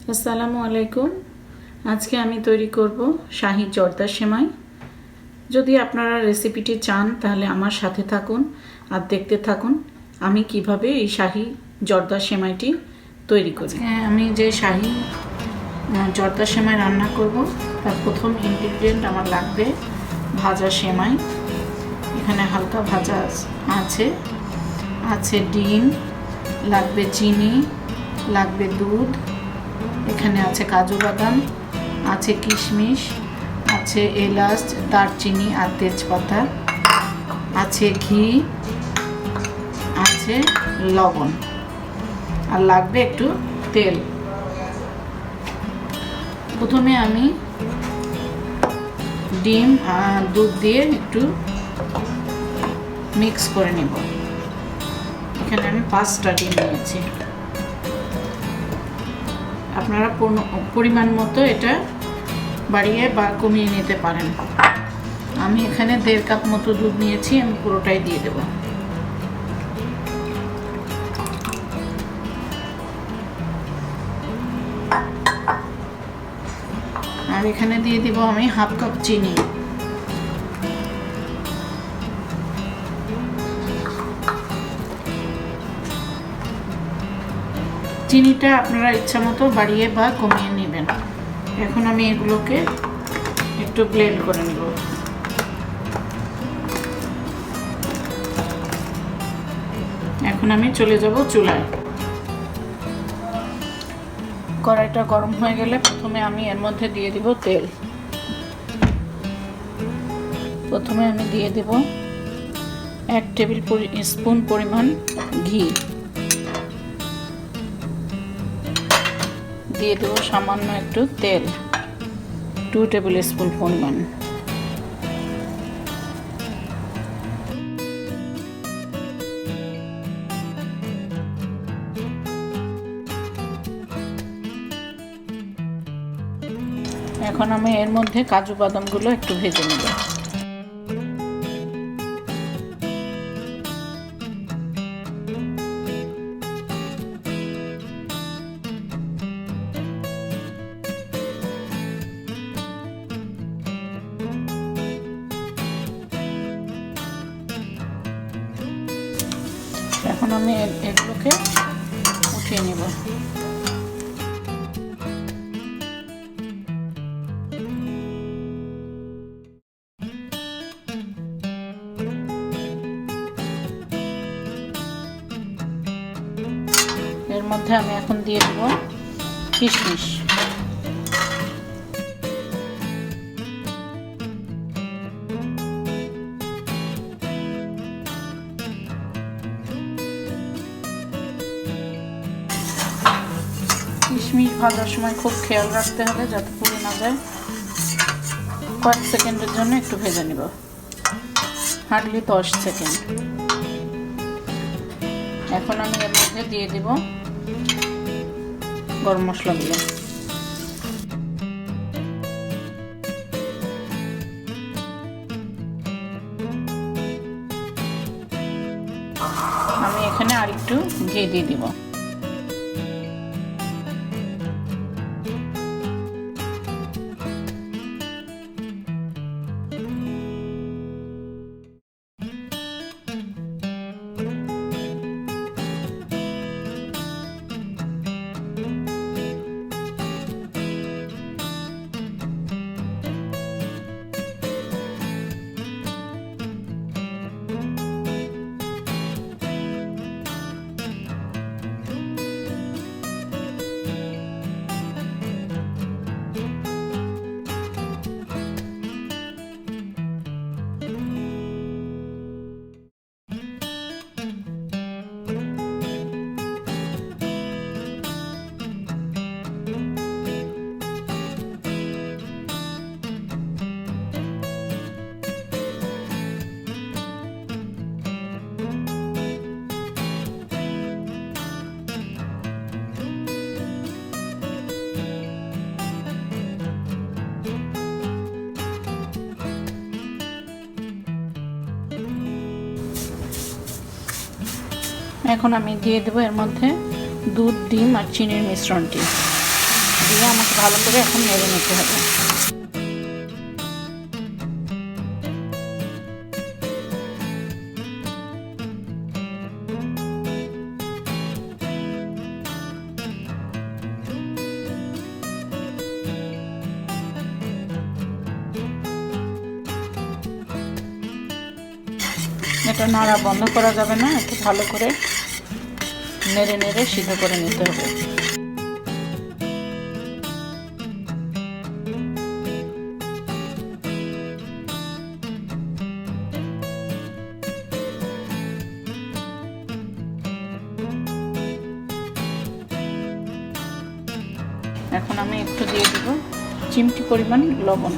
আসসালামু আলাইকুম। আজকে আমি তৈরি করব শাহি জর্দা সেমাই। যদি আপনারা রেসিপিটি চান তাহলে আমার সাথে থাকুন আর দেখতে থাকুন আমি কিভাবে এই শাহি জর্দা সেমাইটি তৈরি করি। আমি যে শাহি জর্দা সেমাই রান্না করব তার প্রথম ইনগ্রিডিয়েন্ট আমার লাগবে ভাজা সেমাই। এখানে হালকা ভাজা আছে ডিম, লাগবে চিনি, লাগবে দুধ, এখানে আছে কাজু বাদাম, আছে কিশমিশ, আছে এলাচ, দারচিনি আর তেজপাতা, আছে ঘি, আছে লবণ আর লাগবে একটু তেল। প্রথমে আমি ডিম আর দুধ দিয়ে একটু মিক্স করে নেব। এখানে আমি 5টা ডিম নিয়েছি। আপনারা পরিমাণ মতো এটা বাড়িয়ে বা কমিয়ে নিতে পারেন। আমি এখানে 1.5 কাপ মতো দুধ নিয়েছি, আমি পুরোটাই দিয়ে দেব। আর এখানে দিয়ে দিব আমি 1/2 কাপ চিনি। চিনিটা আপনারা ইচ্ছা মতো বাড়িয়ে বা কমিয়ে নেবেন। এখন আমি এগুলোকে একটু ব্লেন্ড করে নেব। এখন আমি চলে যাব চুলায়। কড়াইটা গরম হয়ে গেলে প্রথমে আমি এর মধ্যে দিয়ে দিব তেল। প্রথমে আমি দিয়ে দেব 1 টেবিল স্পুন পরিমাণ ঘি, দিয়ে দেবো সামান্য একটু তেল, 2 টেবিল স্পুন পরিমাণ। এখন আমি এর মধ্যে কাজু বাদামগুলো একটু ভেজে নেব। এখন আমি এগুলোকে উঠিয়ে নেব। এর মধ্যে আমি এখন দিয়ে দেব কিশমিশ। কিশমিশ ভাজার সময় খুব খেয়াল রাখতে হবে যাতে পুড়ে না যায়। কয়েক সেকেন্ডের জন্য একটু ভেজে নেব, হার্ডলি 10 সেকেন্ড। এখন আমি এর মধ্যে দিয়ে দেব গরম মশলাগুলো। আমি এখানে আরেকটু ঘি দিয়ে দিব। এখন আমি দিয়ে দেবো এর মধ্যে দুধ, ডিম আর চিনির মিশ্রণটি। দিয়ে আমাকে ভালো করে এখন নেড়ে নিতে হবে। এটা নাড়া বন্ধ করা যাবে না, একটু ভালো করে নেড়ে নেড়ে সিদ্ধ করে নিতে হবে। এখন আমি একটু দিয়ে দেব চিমটি পরিমাণ লবণ।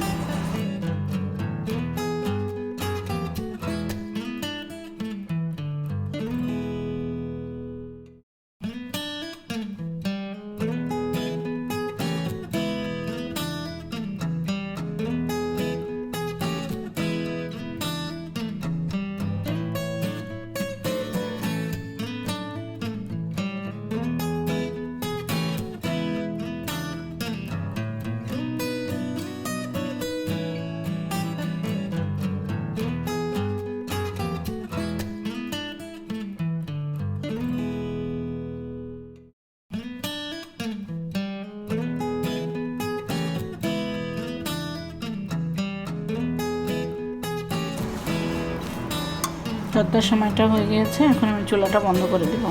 জর্দার সময়টা হয়ে গিয়েছে, এখন আমি চুলাটা বন্ধ করে দেব।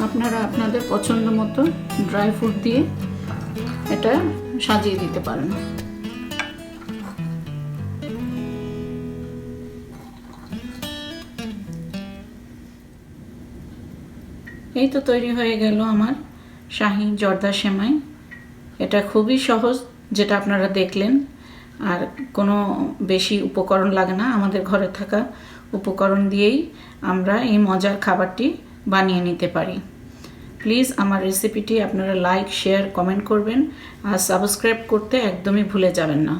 আপনারা আপনাদের পছন্দ মতো ড্রাই ফ্রুট দিয়ে এটা সাজিয়ে দিতে পারেন। এই তো তৈরি হয়ে গেল আমার শাহি জর্দা সেমাই। এটা খুবই সহজ, যেটা আপনারা দেখলেন, আর কোনো বেশি উপকরণ লাগে না। আমাদের ঘরে থাকা উপকরণ দিয়েই আমরা এই মজার খাবারটি বানিয়ে নিতে পারি। প্লিজ আমার রেসিপিটি আপনারা লাইক, শেয়ার, কমেন্ট করবেন আর সাবস্ক্রাইব করতে একদমই ভুলে যাবেন না।